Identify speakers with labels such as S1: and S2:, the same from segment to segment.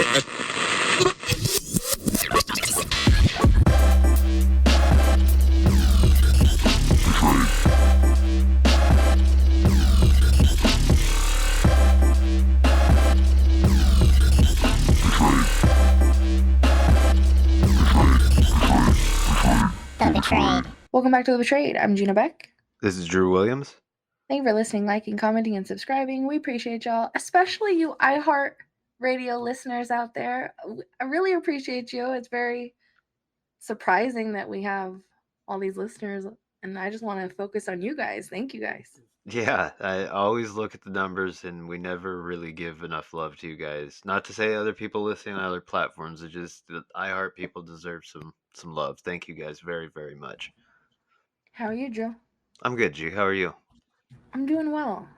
S1: The Betrayed.
S2: Welcome back to The Betrayed. I'm Gina Beck.
S3: This is Drew Williams.
S2: Thank you for listening, liking, commenting, and subscribing. We appreciate y'all, especially you iHeart Radio listeners out there. I really appreciate you. It's very surprising that we have all these listeners, and I just want to focus on you guys. Thank you guys.
S3: Yeah, I always look at the numbers and we never really give enough love to you guys. Not to say other people listening on other platforms, it's just that iHeart people deserve some love. Thank you guys very, very much.
S2: How are you, Joe?
S3: I'm good, G. How are you?
S2: I'm doing well.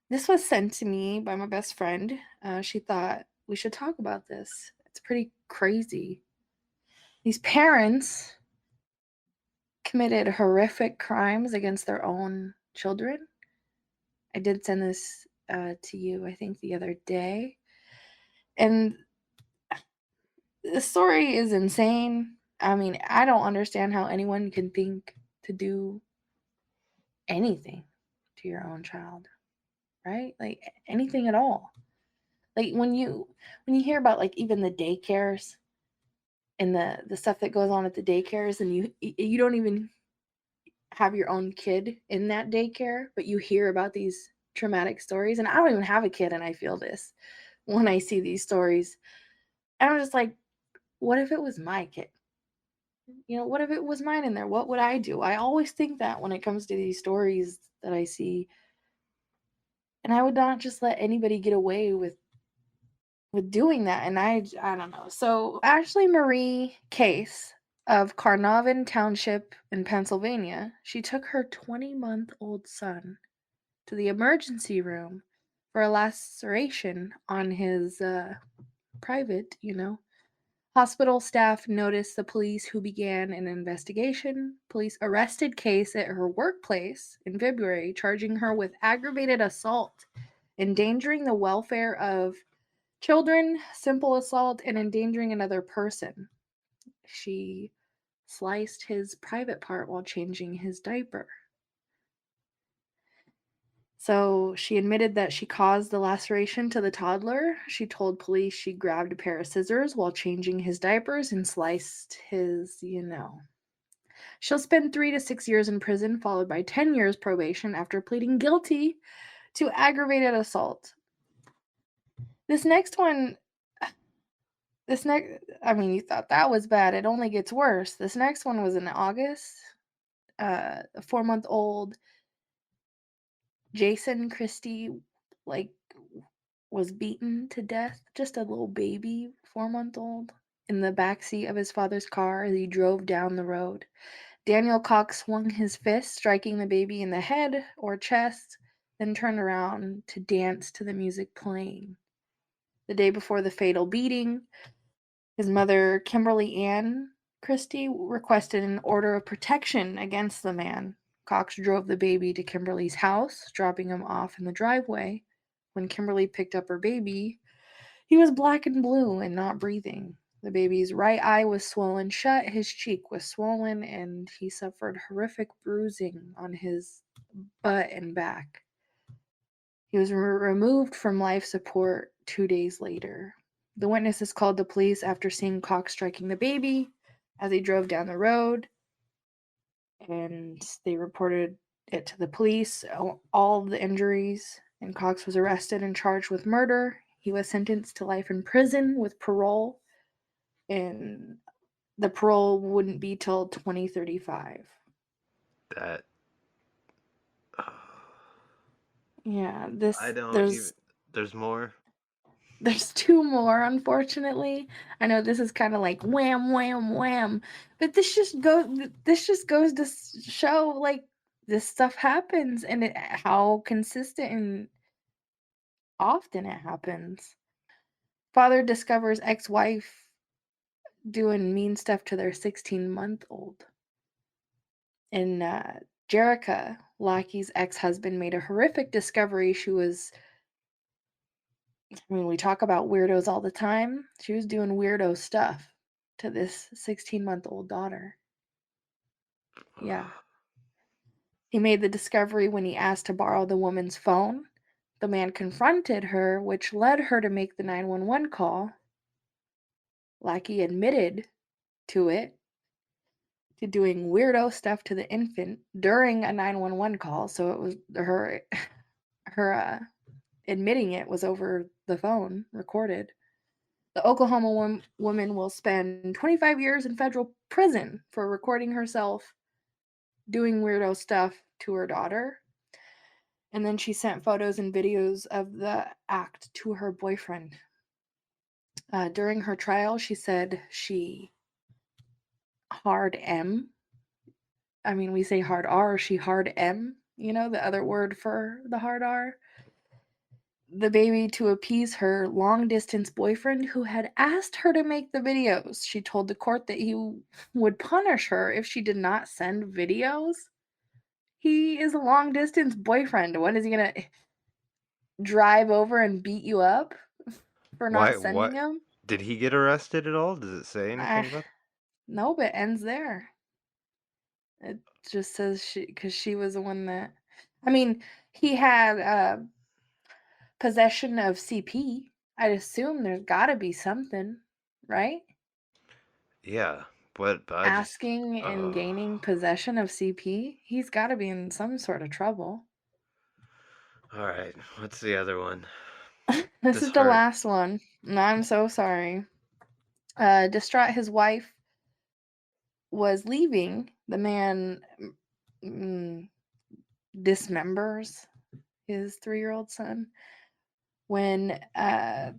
S2: This was sent to me by my best friend. She thought we should talk about this. It's pretty crazy. These parents committed horrific crimes against their own children. I did send this to you, I think, the other day. And the story is insane. I mean, I don't understand how anyone can think to do anything to your own child, right? Like anything at all. Like when you hear about like even the daycares and the stuff that goes on at the daycares, and you don't even have your own kid in that daycare, but you hear about these traumatic stories. And I don't even have a kid, and I feel this when I see these stories. And I'm just like, what if it was my kid? What if it was mine in there? What would I do? I always think that when it comes to these stories that I see. And I would not just let anybody get away with doing that. And I don't know. So Ashley Marie Case of Carnarvon Township in Pennsylvania, she took her 20-month-old son to the emergency room for a laceration on his private, Hospital staff noticed the police, who began an investigation. Police arrested Case at her workplace in February, charging her with aggravated assault, endangering the welfare of children, simple assault, and endangering another person. She sliced his private part while changing his diaper. So she admitted that she caused the laceration to the toddler. She told police she grabbed a pair of scissors while changing his diapers and sliced his. She'll spend 3 to 6 years in prison, followed by 10 years probation after pleading guilty to aggravated assault. This next one, you thought that was bad. It only gets worse. This next one was in August. A 4-month-old Jason Christie, was beaten to death. Just a little baby, 4-month-old, in the backseat of his father's car as he drove down the road. Daniel Cox swung his fist, striking the baby in the head or chest, then turned around to dance to the music playing. The day before the fatal beating, his mother, Kimberly Ann Christie, requested an order of protection against the man. Cox drove the baby to Kimberly's house, dropping him off in the driveway. When Kimberly picked up her baby, he was black and blue and not breathing. The baby's right eye was swollen shut, his cheek was swollen, and he suffered horrific bruising on his butt and back. He was removed from life support 2 days later. The witnesses called the police after seeing Cox striking the baby as he drove down the road, and they reported it to the police, all the injuries, and Cox was arrested and charged with murder. He was sentenced to life in prison with parole, and the parole wouldn't be till 2035.
S3: That
S2: Yeah,
S3: I don't even.
S2: there's
S3: There's more.
S2: there's 2 more, unfortunately. I know this is kind of like wham wham wham, but this just goes to show, like, this stuff happens, and how consistent and often it happens. Father discovers ex-wife doing mean stuff to their 16-month-old. And Jerica, Lockie's ex-husband, made a horrific discovery. She was I mean, we talk about weirdos all the time. She was doing weirdo stuff to this 16-month-old daughter. Yeah. He made the discovery when he asked to borrow the woman's phone. The man confronted her, which led her to make the 911 call. Lackey admitted to it, to doing weirdo stuff to the infant during a 911 call. So it was her admitting it was over the phone, recorded. The Oklahoma woman will spend 25 years in federal prison for recording herself doing weirdo stuff to her daughter. And then she sent photos and videos of the act to her boyfriend. During her trial, she said she hard M. I mean, we say hard R, she hard M, the other word for the hard R. The baby to appease her long distance boyfriend who had asked her to make the videos. She told the court that he would punish her if she did not send videos. He is a long distance boyfriend. When is he going to drive over and beat you up for not
S3: Why?
S2: sending
S3: What?
S2: him?
S3: Did he get arrested at all? Does it say
S2: Uh,
S3: anything about?
S2: no, but it ends there. It just says because she was the one that. I mean, he had possession of CP. I'd assume there's got to be something, right?
S3: Yeah, but I just.
S2: Asking and gaining possession of CP, he's got to be in some sort of trouble.
S3: All right. What's the other one?
S2: This
S3: This
S2: is the
S3: hurt.
S2: last one. And I'm so sorry. Distraught, his wife was leaving. The man mm, dismembers his 3-year-old son when I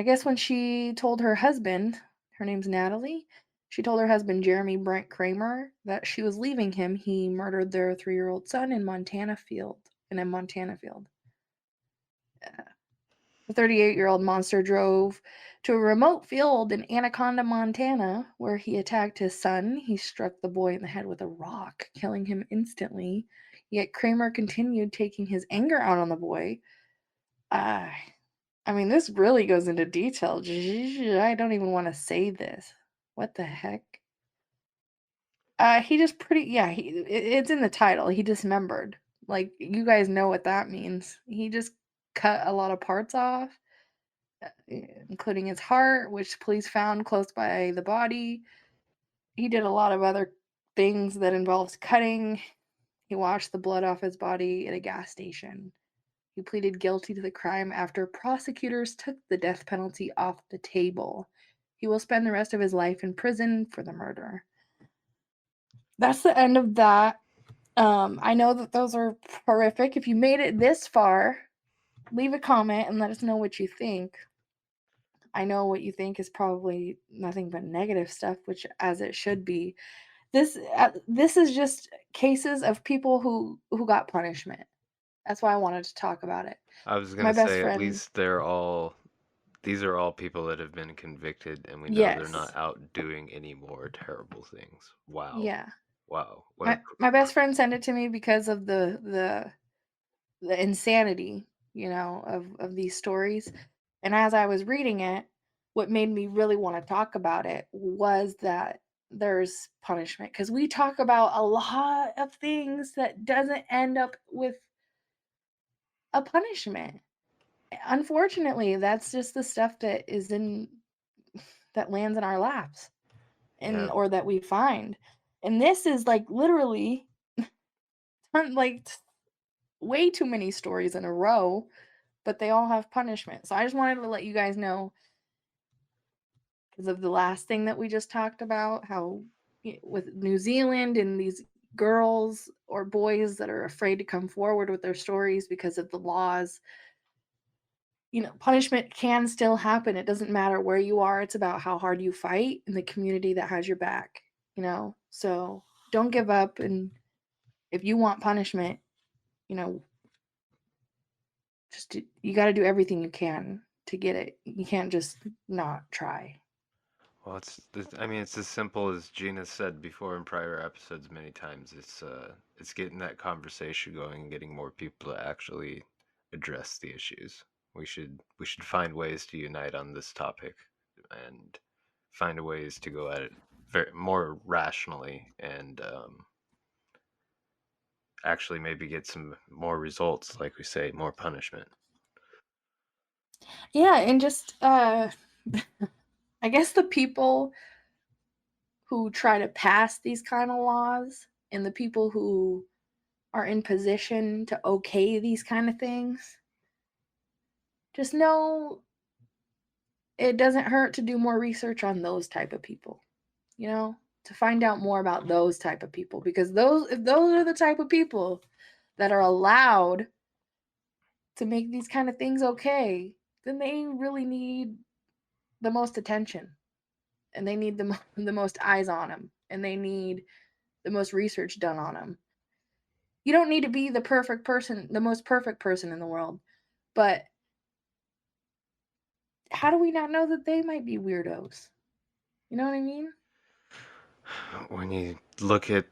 S2: guess when she told her husband, her name's Natalie, she told her husband Jeremy Brent Kramer that she was leaving him. He murdered their 3-year-old son in a Montana field. The 38-year-old monster drove to a remote field in Anaconda, Montana, where he attacked his son. He struck the boy in the head with a rock, killing him instantly. Yet Kramer continued taking his anger out on the boy. Uh, I mean, this really goes into detail. I don't even want to say this. What the heck? He just it's in the title. He dismembered. Like, you guys know what that means. He just cut a lot of parts off, including his heart, which police found close by the body. He did a lot of other things that involves cutting. He washed the blood off his body at a gas station. He pleaded guilty to the crime after prosecutors took the death penalty off the table. He will spend the rest of his life in prison for the murder. That's the end of that. I know that those are horrific. If you made it this far, leave a comment and let us know what you think. I know what you think is probably nothing but negative stuff, which as it should be. This is just cases of people who got punishment. That's why I wanted to talk about it.
S3: I was
S2: My
S3: gonna
S2: best
S3: say at
S2: friend,
S3: least they're all. These are all people that have been convicted, and we know they're not
S2: yes,
S3: out doing any more terrible things. Wow.
S2: yeah.
S3: Wow. What a.
S2: My best friend sent it to me because of the insanity, of these stories. And as I was reading it, what made me really want to talk about it was that there's punishment, because we talk about a lot of things that doesn't end up with a punishment. Unfortunately, that's just the stuff that lands in our laps, and
S3: Yeah.
S2: or that we find. And this is like literally like way too many stories in a row, but they all have punishment. So I just wanted to let you guys know, because of the last thing that we just talked about, how with New Zealand and these girls or boys that are afraid to come forward with their stories because of the laws, punishment can still happen. It doesn't matter where you are. It's about how hard you fight and the community that has your back. So don't give up. And if you want punishment, you know, you got to do everything you can to get it. You can't just not try.
S3: Well, I mean, it's as simple as Gina said before in prior episodes many times. It's getting that conversation going and getting more people to actually address the issues. We should find ways to unite on this topic and find ways to go at it more rationally and actually maybe get some more results, like we say, more punishment.
S2: Yeah, and just I guess the people who try to pass these kind of laws and the people who are in position to okay these kind of things, just know it doesn't hurt to do more research on those type of people, you know, to find out more about those type of people, because if those are the type of people that are allowed to make these kind of things okay, then they really need the most attention, and they need the most eyes on them, and they need the most research done on them. You don't need to be the perfect person, the most perfect person in the world, but how do we not know that they might be weirdos? You know what I mean?
S3: When you look at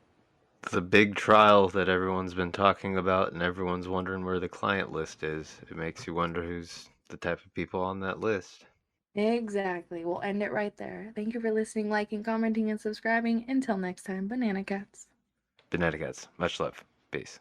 S3: the big trial that everyone's been talking about and everyone's wondering where the client list is, it makes you wonder who's the type of people on that list.
S2: Exactly. We'll end it right there. Thank you for listening, liking, commenting, and subscribing. Until next time, Banana Cats.
S3: Banana Cats, much love. Peace.